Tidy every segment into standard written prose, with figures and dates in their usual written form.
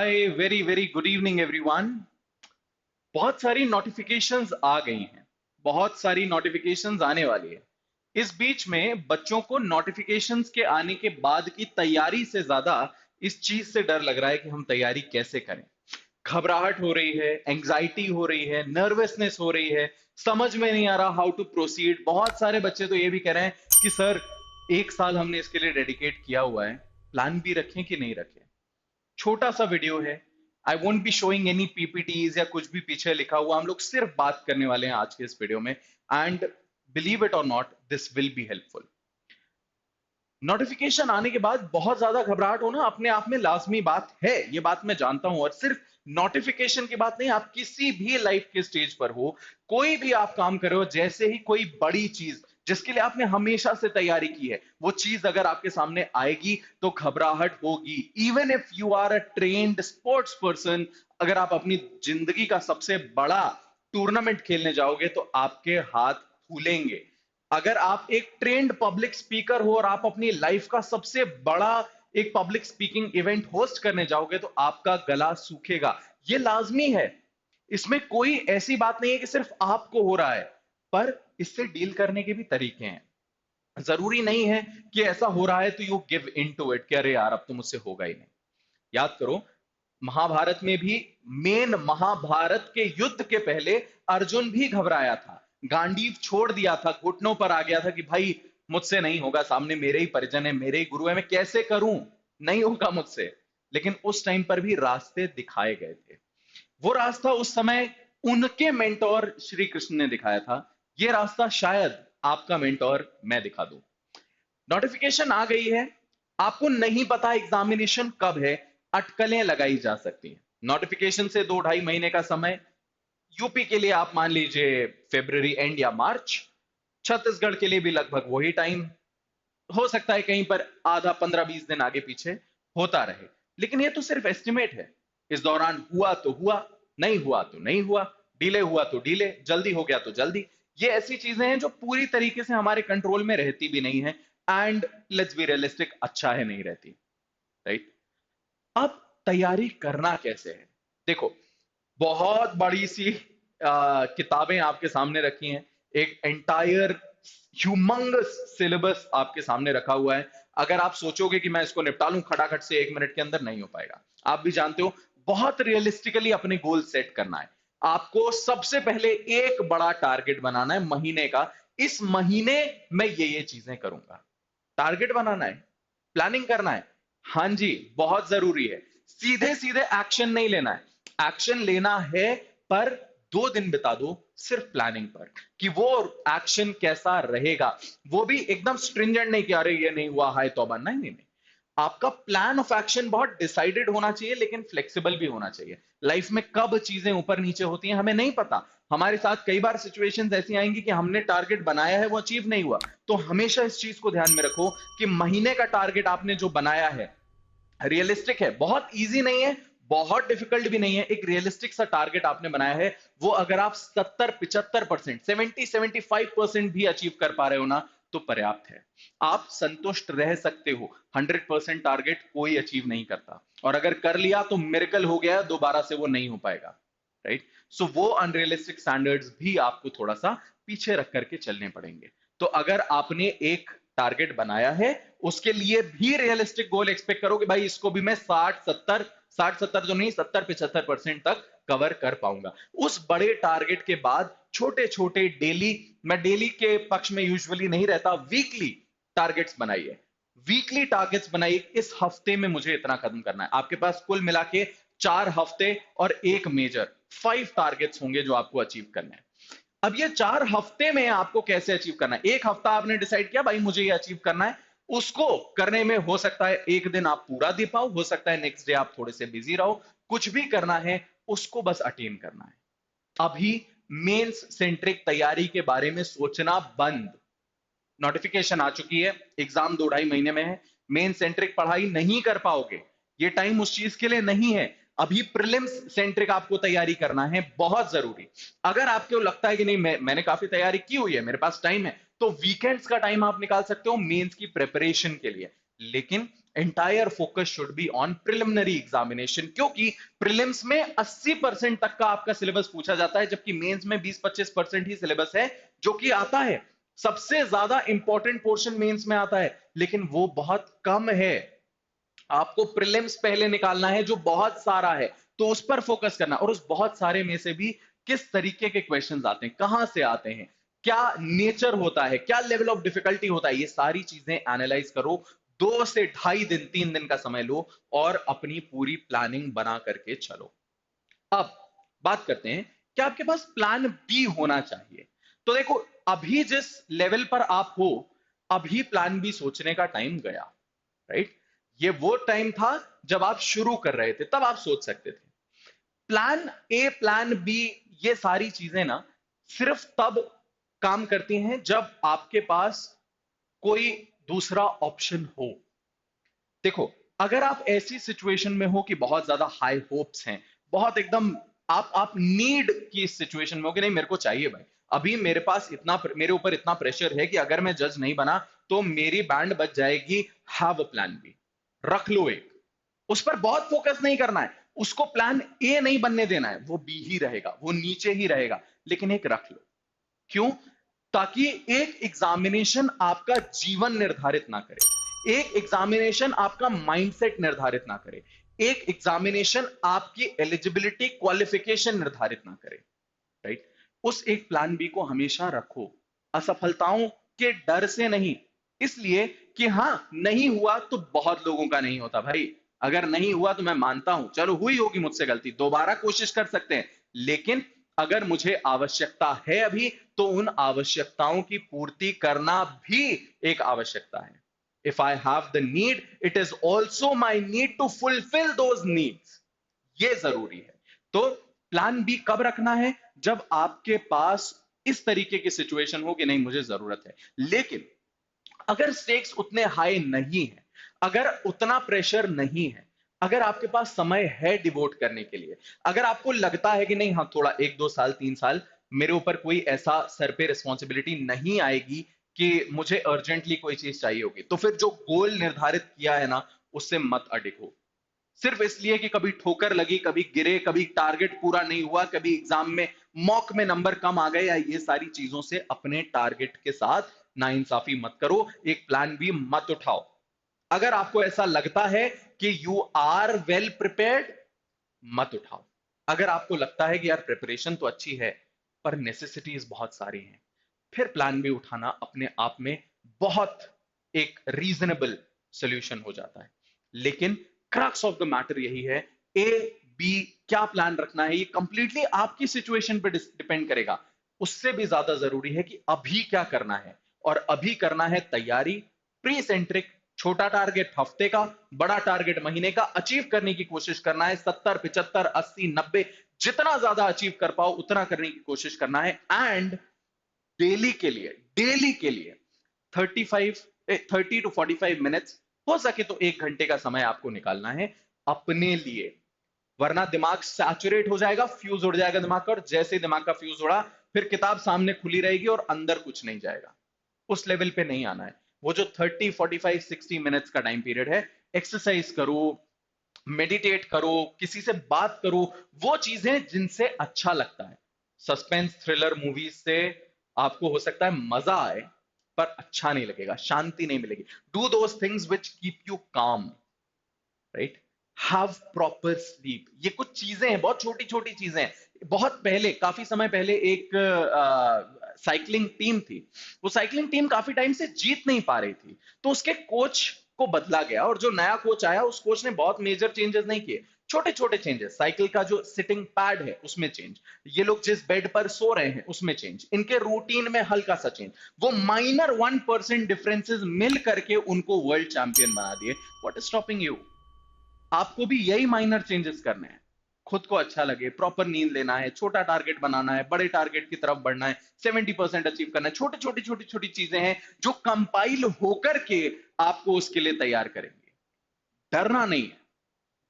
हाय, very very good evening everyone. बहुत सारी notifications आ गई हैं। बहुत सारी नोटिफिकेशंस आने वाली है। इस बीच में बच्चों को नोटिफिकेशंस के आने के बाद की तैयारी से ज्यादा इस चीज से डर लग रहा है कि हम तैयारी कैसे करें। घबराहट हो रही है, एंजाइटी हो रही है, नर्वसनेस हो रही है। समझ में नहीं आ रहा हाउ टू प्रोसीड। बहुत सारे बच्चे तो ये भी कह रहे हैं कि सर, 1 साल हमने इसके लिए डेडिकेट किया हुआ है, प्लान भी रखें कि नहीं रखें। छोटा सा वीडियो है। I won't be showing any PPTs या कुछ भी पीछे लिखा हुआ। हम लोग सिर्फ बात करने वाले हैं आज के इस वीडियो में। एंड बिलीव इट और not, this will be helpful. Notification आने के बाद बहुत ज्यादा घबराहट होना अपने आप में लाजमी बात है, ये बात मैं जानता हूं। और सिर्फ नोटिफिकेशन की बात नहीं, आप किसी भी लाइफ के स्टेज पर हो, कोई भी आप काम कर रहे हो, जैसे ही कोई बड़ी चीज जिसके लिए आपने हमेशा से तैयारी की है, वो चीज अगर आपके सामने आएगी तो घबराहट होगी। Even if you are a trained sports person, अगर आप अपनी जिंदगी का सबसे बड़ा टूर्नामेंट खेलने जाओगे तो आपके हाथ फूलेंगे। अगर आप एक ट्रेन्ड पब्लिक स्पीकर हो और आप अपनी लाइफ का सबसे बड़ा एक पब्लिक स्पीकिंग इवेंट होस्ट करने जाओगे तो आपका गला सूखेगा। ये लाजमी है। इसमें कोई ऐसी बात नहीं है कि सिर्फ आपको हो रहा है, पर इससे डील करने के भी तरीके हैं। जरूरी नहीं है कि ऐसा हो रहा है तो you give in to it कि अरे यार, अब तो मुझसे होगा ही नहीं। याद करो, महाभारत में भी, मेन महाभारत के युद्ध के पहले अर्जुन भी घबराया था। गांडीव छोड़ दिया था, घुटनों पर आ गया था कि भाई मुझसे नहीं होगा, सामने मेरे ही परिजन है, मेरे ही गुरु है, मैं कैसे करूं, नहीं होगा मुझसे। लेकिन उस टाइम पर भी रास्ते दिखाए गए थे। वो रास्ता उस समय उनके मेंटोर श्री कृष्ण ने दिखाया था। ये रास्ता शायद आपका मेंटोर मैं दिखा दूं। नोटिफिकेशन आ गई है, आपको नहीं पता एग्जामिनेशन कब है, अटकलें लगाई जा सकती हैं। नोटिफिकेशन से 2-2.5 महीने का समय। यूपी के लिए आप मान लीजिए फेब्रवरी एंड या मार्च। छत्तीसगढ़ के लिए भी लगभग वही टाइम। हो सकता है कहीं पर आधा 15-20 दिन आगे पीछे होता रहे, लेकिन ये तो सिर्फ एस्टिमेट है। इस दौरान हुआ तो हुआ, नहीं हुआ तो नहीं हुआ, डिले हुआ तो डिले, जल्दी हो गया तो जल्दी। ये ऐसी चीजें हैं जो पूरी तरीके से हमारे कंट्रोल में रहती भी नहीं है। एंड लेट्स बी रियलिस्टिक, अच्छा है नहीं रहती। राइट। अब तैयारी करना कैसे है? देखो, बहुत बड़ी सी किताबें आपके सामने रखी हैं। एक एंटायर ह्यूमंगस सिलेबस आपके सामने रखा हुआ है। अगर आप सोचोगे कि मैं इसको निपटा लूं खटाखट से 1 मिनट के अंदर, नहीं हो पाएगा। आप भी जानते हो, बहुत रियलिस्टिकली अपने गोल सेट करना है। आपको सबसे पहले एक बड़ा टारगेट बनाना है महीने का। इस महीने मैं ये चीजें करूंगा। टारगेट बनाना है, प्लानिंग करना है। हाँ जी, बहुत जरूरी है। सीधे सीधे एक्शन नहीं लेना है। एक्शन लेना है, पर 2 दिन बिता दो सिर्फ प्लानिंग पर कि वो एक्शन कैसा रहेगा। वो भी एकदम स्ट्रिंजेंट नहीं कि अरे ये नहीं हुआ, हाय तौबा। नहीं नहीं नहीं। आपका प्लान ऑफ एक्शन बहुत डिसाइडेड होना चाहिए, लेकिन फ्लेक्सिबल भी होना चाहिए। लाइफ में कब चीजें ऊपर नीचे होती हैं हमें नहीं पता। हमारे साथ कई बार सिचुएशंस ऐसी आएंगी कि हमने टारगेट बनाया है, वो अचीव नहीं हुआ। तो हमेशा इस चीज को ध्यान में रखो कि महीने का टारगेट आपने जो बनाया है, रियलिस्टिक है। बहुत इजी नहीं है, बहुत डिफिकल्ट भी नहीं है। एक रियलिस्टिक सा टारगेट आपने बनाया है, वो अगर आप 70-75%, 70-75% भी अचीव कर पा रहे हो ना, तो पर्याप्त है। आप संतुष्ट रह सकते हो। 100% टारगेट कोई अचीव नहीं करता, और अगर कर लिया तो मिरेकल हो गया, दोबारा से वो नहीं हो पाएगा। राइट। सो वो अनरियलिस्टिक स्टैंडर्ड्स भी आपको थोड़ा सा पीछे रख करके चलने पड़ेंगे। तो अगर आपने एक टारगेट बनाया है, उसके लिए भी रियलिस्टिक गोल एक्सपेक्ट करो कि भाई इसको भी मैं 60-70 जो नहीं, 70-75% तक कवर कर पाऊंगा। उस बड़े टारगेट के बाद छोटे छोटे डेली, मैं डेली के पक्ष में यूजुअली नहीं रहता, वीकली टारगेट्स बनाइए। वीकली टारगेट्स बनाइए। इस हफ्ते में मुझे इतना खत्म करना है। आपके पास कुल मिला के 4 हफ्ते और एक मेजर, 5 टारगेट्स होंगे जो आपको अचीव करना है। अब ये 4 हफ्ते में आपको कैसे अचीव करना है? एक हफ्ता आपने डिसाइड किया भाई मुझे ये अचीव करना है। उसको करने में हो सकता है एक दिन आप पूरा दे पाओ, हो सकता है नेक्स्ट डे आप थोड़े से बिजी रहो। कुछ भी करना है, उसको बस अटेन करना है। अभी मेंस सेंट्रिक तैयारी के बारे में सोचना बंद। नोटिफिकेशन आ चुकी है, एग्जाम 2-2.5 महीने में है। मेन सेंट्रिक पढ़ाई नहीं कर पाओगे, ये टाइम उस चीज के लिए नहीं है। अभी प्रीलिम्स सेंट्रिक आपको तैयारी करना है, बहुत जरूरी। अगर आपको लगता है कि नहीं, मैंने काफी तैयारी की हुई है, मेरे पास टाइम है, तो वीकेंड्स का टाइम आप निकाल सकते हो मेंस की प्रिपरेशन के लिए। लेकिन entire focus should be on preliminary examination, क्योंकि प्रीलिम्स में 80% तक का आपका सिलेबस पूछा जाता है, जबकि मेंस में 20-25% ही सिलेबस है जो कि आता है। सबसे ज्यादा इंपॉर्टेंट पोर्शन मेंस में आता है, लेकिन वो बहुत कम है। आपको प्रीलिम्स पहले निकालना है जो बहुत सारा है, तो उस पर फोकस करना, और उस बहुत सारे में से भी किस तरीके के क्वेश्चंस आते हैं, कहां से आते हैं, क्या नेचर होता है, क्या लेवल ऑफ डिफिकल्टी होता है, ये सारी चीजें एनालाइज करो। 2 से ढाई दिन, 3 दिन का समय लो और अपनी पूरी प्लानिंग बना करके चलो। अब बात करते हैं कि आपके पास प्लान बी होना चाहिए। तो देखो, अभी जिस लेवल पर आप हो, अभी प्लान बी सोचने का टाइम गया, राइट? ये वो टाइम था जब आप शुरू कर रहे थे, तब आप सोच सकते थे। प्लान ए, प्लान बी, ये सारी चीजें ना सिर्फ तब काम करती हैं जब आपके पास कोई दूसरा ऑप्शन हो। देखो, अगर आप ऐसी सिचुएशन में हो कि बहुत ज्यादा हाई होप्स हैं, बहुत एकदम आप नीड की सिचुएशन में हो कि नहीं मेरे को चाहिए भाई, अभी मेरे पास इतना, मेरे ऊपर इतना प्रेशर है कि अगर मैं जज नहीं बना तो मेरी बैंड बच जाएगी, हैव अ प्लान बी, रख लो एक। उस पर बहुत फोकस नहीं करना है, उसको प्लान ए नहीं बनने देना है, वो बी ही रहेगा, वो नीचे ही रहेगा, लेकिन एक रख लो। क्यों? ताकि एक एग्जामिनेशन आपका जीवन निर्धारित ना करे, एक एग्जामिनेशन आपका माइंडसेट निर्धारित ना करे, एक एग्जामिनेशन आपकी एलिजिबिलिटी क्वालिफिकेशन निर्धारित ना करे, राइट? उस एक प्लान बी को हमेशा रखो, असफलताओं के डर से नहीं, इसलिए कि हां नहीं हुआ तो बहुत लोगों का नहीं होता भाई। अगर नहीं हुआ तो मैं मानता हूं, चलो हुई होगी मुझसे गलती, दोबारा कोशिश कर सकते हैं, लेकिन अगर मुझे आवश्यकता है अभी, तो उन आवश्यकताओं की पूर्ति करना भी एक आवश्यकता है। If I have the need, it is also my need to fulfil those needs. ये जरूरी है। तो प्लान बी कब रखना है? जब आपके पास इस तरीके की सिचुएशन हो कि नहीं मुझे जरूरत है, लेकिन अगर स्टेक्स उतने हाई नहीं है, अगर उतना प्रेशर नहीं है, अगर आपके पास समय है डिवोट करने के लिए, अगर आपको लगता है कि नहीं हाँ थोड़ा 1-2 साल 3 साल मेरे ऊपर कोई ऐसा सर पे रिस्पॉन्सिबिलिटी नहीं आएगी कि मुझे अर्जेंटली कोई चीज चाहिए होगी, तो फिर जो गोल निर्धारित किया है ना उससे मत अडिग हो। सिर्फ इसलिए कि कभी ठोकर लगी, कभी गिरे, कभी टारगेट पूरा नहीं हुआ, कभी एग्जाम में मॉक में नंबर कम आ गए, या ये सारी चीजों से अपने टारगेट के साथ नाइंसाफी मत करो, एक प्लान बी मत उठाओ। अगर आपको ऐसा लगता है कि यू आर वेल प्रिपेयर्ड, मत उठाओ। अगर आपको लगता है कि यार प्रिपरेशन तो अच्छी है पर नेसेसिटीज बहुत सारी हैं, फिर प्लान बी उठाना अपने आप में बहुत एक रीजनेबल सॉल्यूशन हो जाता है। लेकिन क्रक्स ऑफ द मैटर यही है, ए बी क्या प्लान रखना है ये कंप्लीटली आपकी सिचुएशन पे डिपेंड करेगा। उससे भी ज्यादा जरूरी है कि अभी क्या करना है, और अभी करना है तैयारी, प्री सेंट्रिक, छोटा टारगेट हफ्ते का, बड़ा टारगेट महीने का, अचीव करने की कोशिश करना है, 70 75 80 90 जितना ज्यादा अचीव कर पाओ उतना करने की कोशिश करना है। एंड डेली के लिए 30 to 45 मिनट्स, हो सके तो 1 घंटे का समय आपको निकालना है अपने लिए, वरना दिमाग सैचुरेट हो जाएगा, फ्यूज उड़ जाएगा दिमाग का, और जैसे ही दिमाग का फ्यूज उड़ा फिर किताब सामने खुली रहेगी और अंदर कुछ नहीं जाएगा। उस लेवल पे नहीं आना है। वो जो 30 45 60 मिनट्स का टाइम पीरियड है, एक्सरसाइज करो, मेडिटेट करो, किसी से बात करो, वो चीजें जिनसे अच्छा लगता है। सस्पेंस थ्रिलर मूवीज से आपको हो सकता है मजा आए पर अच्छा नहीं लगेगा, शांति नहीं मिलेगी। Do those things which keep you काम, राइट? Have proper sleep. ये कुछ चीजें हैं, बहुत छोटी छोटी चीजें हैं। बहुत पहले, काफी समय पहले एक साइकिलिंग टीम थी, वो साइकिलिंग टीम काफी टाइम से जीत नहीं पा रही थी, तो उसके कोच को बदला गया, और जो नया कोच आया उस कोच ने बहुत मेजर चेंजेस नहीं किए, छोटे छोटे चेंजेस, साइकिल का जो सिटिंग पैड है उसमें चेंज, ये लोग जिस बेड पर सो रहे हैं उसमें चेंज, इनके रूटीन में हल्का सा चेंज, वो माइनर 1% डिफरेंसेस मिल करके उनको वर्ल्ड चैंपियन बना दिए। What is stopping you? आपको भी यही माइनर चेंजेस करने हैं। खुद को अच्छा लगे, प्रॉपर नींद लेना है, छोटा टारगेट बनाना है, बड़े टारगेट की तरफ बढ़ना है, 70% अचीव करना है, छोटी छोटी छोटी छोटी चीजें हैं जो कंपाइल होकर के आपको उसके लिए तैयार करेंगे। डरना नहीं है,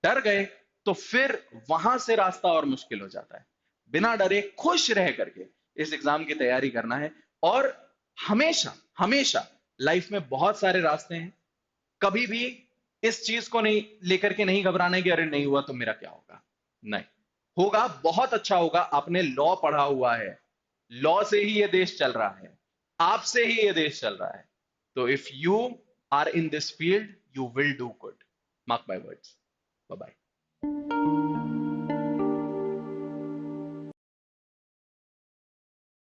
डर गए तो फिर वहां से रास्ता और मुश्किल हो जाता है। बिना डरे खुश रह करके इस एग्जाम की तैयारी करना है। और हमेशा हमेशा लाइफ में बहुत सारे रास्ते हैं, कभी भी इस चीज को नहीं लेकर के नहीं घबराना है कि अरे नहीं हुआ तो मेरा क्या होगा। नहीं, होगा, बहुत अच्छा होगा। आपने लॉ पढ़ा हुआ है, लॉ से ही ये देश चल रहा है, आपसे ही ये देश चल रहा है। तो if you are in this field, you will do good, mark my words. Bye bye.